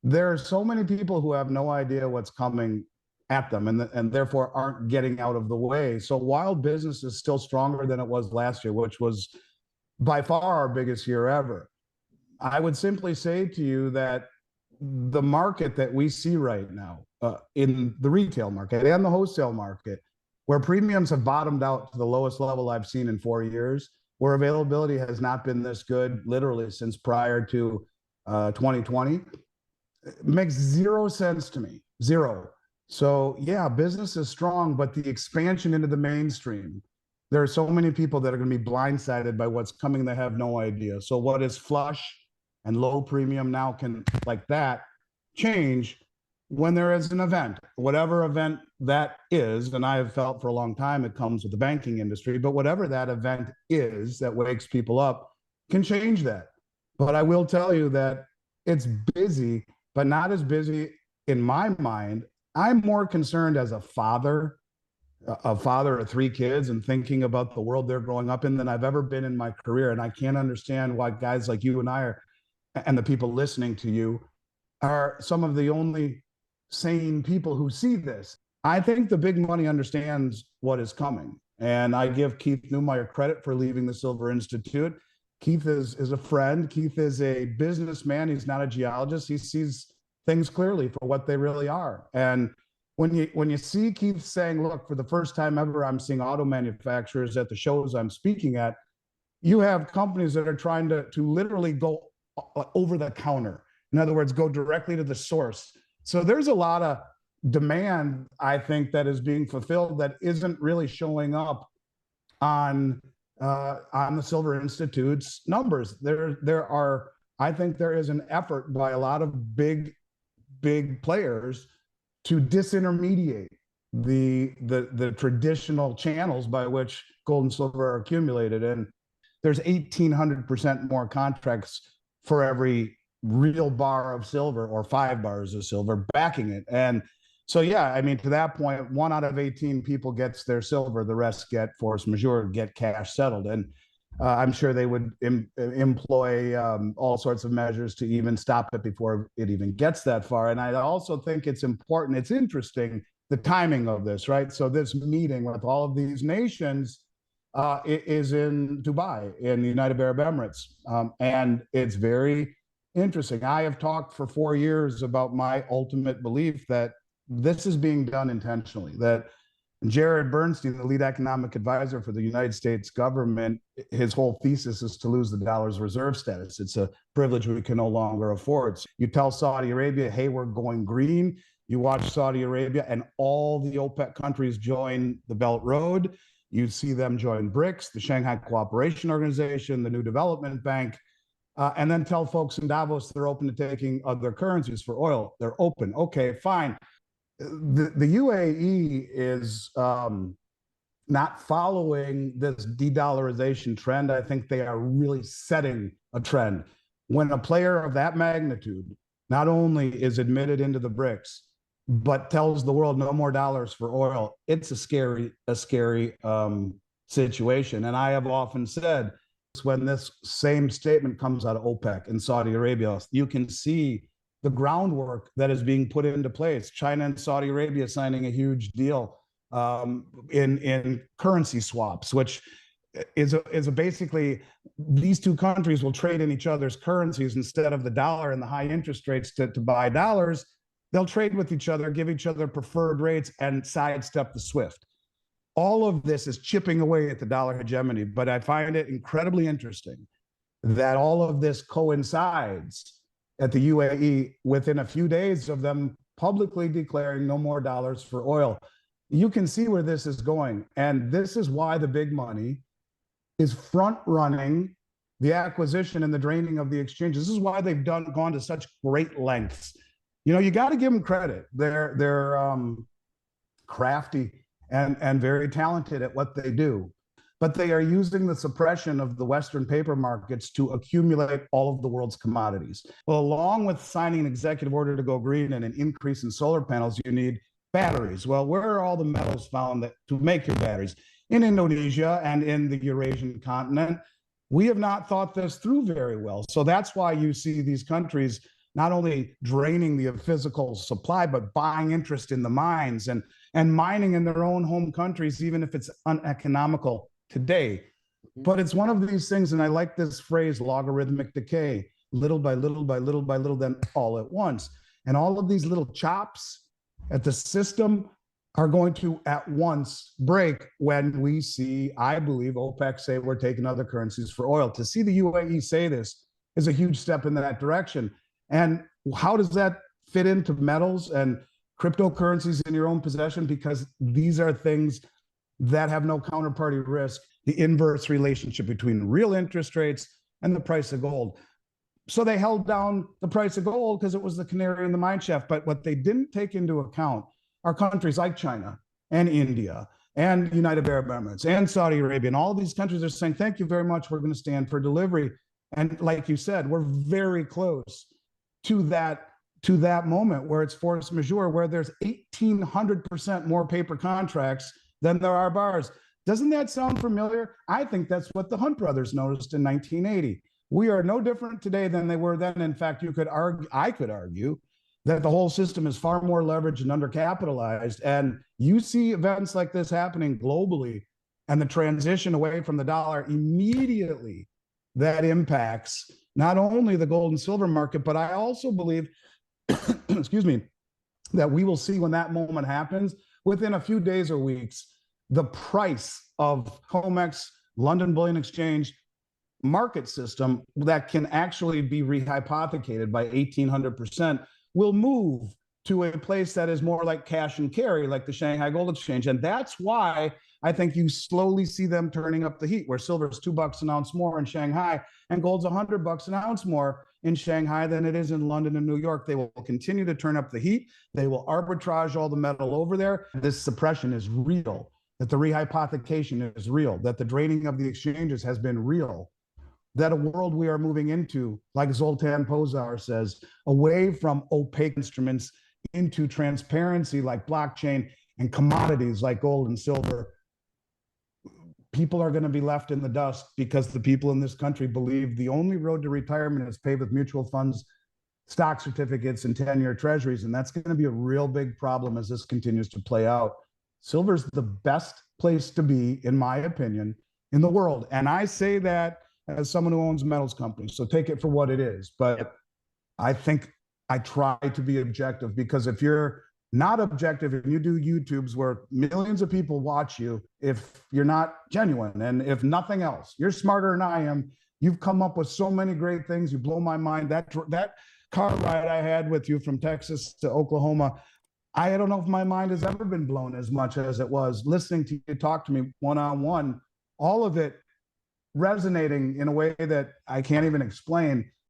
there are so many people who have no idea what's coming at them and therefore aren't getting out of the way. So while business is still stronger than it was last year, which was by far our biggest year ever, I would simply say to you that the market that we see right now in the retail market and the wholesale market, where premiums have bottomed out to the lowest level I've seen in 4 years, where availability has not been this good literally since prior to 2020, it makes zero sense to me. Zero. So yeah, business is strong, but the expansion into the mainstream, there are so many people that are going to be blindsided by what's coming that have no idea. So what is flush and low premium now can, like that, change when there is an event, whatever event that is. And I have felt for a long time it comes with the banking industry, but whatever that event is that wakes people up can change that. But I will tell you that it's busy, but not as busy in my mind. I'm more concerned as a father of 3 kids and thinking about the world they're growing up in than I've ever been in my career. And I can't understand why guys like you and I are, and the people listening to you, are some of the only sane people who see this. I think the big money understands what is coming. And I give Keith Neumeyer credit for leaving the Silver Institute. Keith is a friend. Keith is a businessman. He's not a geologist. He sees things clearly for what they really are. And when you see Keith saying, look, for the first time ever, I'm seeing auto manufacturers at the shows I'm speaking at, you have companies that are trying to literally go over the counter. In other words, go directly to the source. So there's a lot of demand, I think, that is being fulfilled that isn't really showing up on the Silver Institute's numbers. I think there is an effort by a lot of big players to disintermediate the traditional channels by which gold and silver are accumulated. And there's 1,800% more contracts for every real bar of silver or 5 bars of silver backing it. And so, yeah, I mean, to that point, 1 out of 18 people gets their silver, the rest get force majeure, get cash settled. And I'm sure they would employ all sorts of measures to even stop it before it even gets that far. And I also think it's important, it's interesting, the timing of this, right? So this meeting with all of these nations is in Dubai, in the United Arab Emirates. And it's very interesting. I have talked for 4 years about my ultimate belief that this is being done intentionally, that Jared Bernstein, the lead economic advisor for the United States government, his whole thesis is to lose the dollar's reserve status. It's a privilege we can no longer afford. So you tell Saudi Arabia, hey, we're going green. You watch Saudi Arabia and all the OPEC countries join the Belt Road. You see them join BRICS, the Shanghai Cooperation Organization, the New Development Bank, and then tell folks in Davos they're open to taking other currencies for oil. They're open. Okay, fine. The UAE is not following this de-dollarization trend. I think they are really setting a trend. When a player of that magnitude not only is admitted into the BRICS, but tells the world no more dollars for oil, it's a scary situation. And I have often said, when this same statement comes out of OPEC and Saudi Arabia, you can see the groundwork that is being put into place. China and Saudi Arabia signing a huge deal in currency swaps, which is basically these 2 countries will trade in each other's currencies instead of the dollar and the high interest rates to buy dollars. They'll trade with each other, give each other preferred rates, and sidestep the SWIFT. All of this is chipping away at the dollar hegemony, but I find it incredibly interesting that all of this coincides at the UAE within a few days of them publicly declaring no more dollars for oil. You can see where this is going. And this is why the big money is front running the acquisition and the draining of the exchanges. This is why they've gone to such great lengths. You know, you got to give them credit. They're crafty and very talented at what they do. But they are using the suppression of the Western paper markets to accumulate all of the world's commodities. Well, along with signing an executive order to go green and an increase in solar panels, you need batteries. Well, where are all the metals found to make your batteries? In Indonesia and in the Eurasian continent. We have not thought this through very well. So that's why you see these countries not only draining the physical supply, but buying interest in the mines and mining in their own home countries, even if it's uneconomical today. But it's one of these things, and I like this phrase, logarithmic decay, little by little by little by little, then all at once. And all of these little chops at the system are going to at once break when we see, I believe, OPEC say we're taking other currencies for oil. To see the UAE say this is a huge step in that direction. And how does that fit into metals and cryptocurrencies in your own possession? Because these are things that have no counterparty risk, the inverse relationship between real interest rates and the price of gold. So they held down the price of gold because it was the canary in the mine shaft. But what they didn't take into account are countries like China and India and United Arab Emirates and Saudi Arabia. And all these countries are saying, thank you very much, we're going to stand for delivery. And like you said, we're very close to that moment where it's force majeure, where there's 1,800% more paper contracts than there are bars. Doesn't that sound familiar? I think that's what the Hunt brothers noticed in 1980. We are no different today than they were then. In fact, I could argue that the whole system is far more leveraged and undercapitalized. And you see events like this happening globally, and the transition away from the dollar immediately, that impacts not only the gold and silver market, but I also believe, excuse me, that we will see when that moment happens, within a few days or weeks, the price of COMEX, London Bullion Exchange market system that can actually be rehypothecated by 1,800% will move to a place that is more like cash and carry, like the Shanghai Gold Exchange. And that's why I think you slowly see them turning up the heat, where silver is $2 an ounce more in Shanghai and gold's $100 an ounce more in Shanghai than it is in London and New York. They will continue to turn up the heat. They will arbitrage all the metal over there. This suppression is real, that the rehypothecation is real, that the draining of the exchanges has been real, that a world we are moving into, like Zoltan Pozsar says, away from opaque instruments into transparency like blockchain and commodities like gold and silver. People are going to be left in the dust because the people in this country believe the only road to retirement is paved with mutual funds, stock certificates, and 10-year treasuries. And that's going to be a real big problem as this continues to play out. Silver's the best place to be, in my opinion, in the world. And I say that as someone who owns metals companies, so take it for what it is. But I think I try to be objective, because if you're not objective and you do YouTubes where millions of people watch you, if you're not genuine, and if nothing else, you're smarter than I am. You've come up with so many great things. You blow my mind. That car ride I had with you from Texas to Oklahoma, I don't know if my mind has ever been blown as much as it was listening to you talk to me one-on-one, all of it resonating in a way that I can't even explain.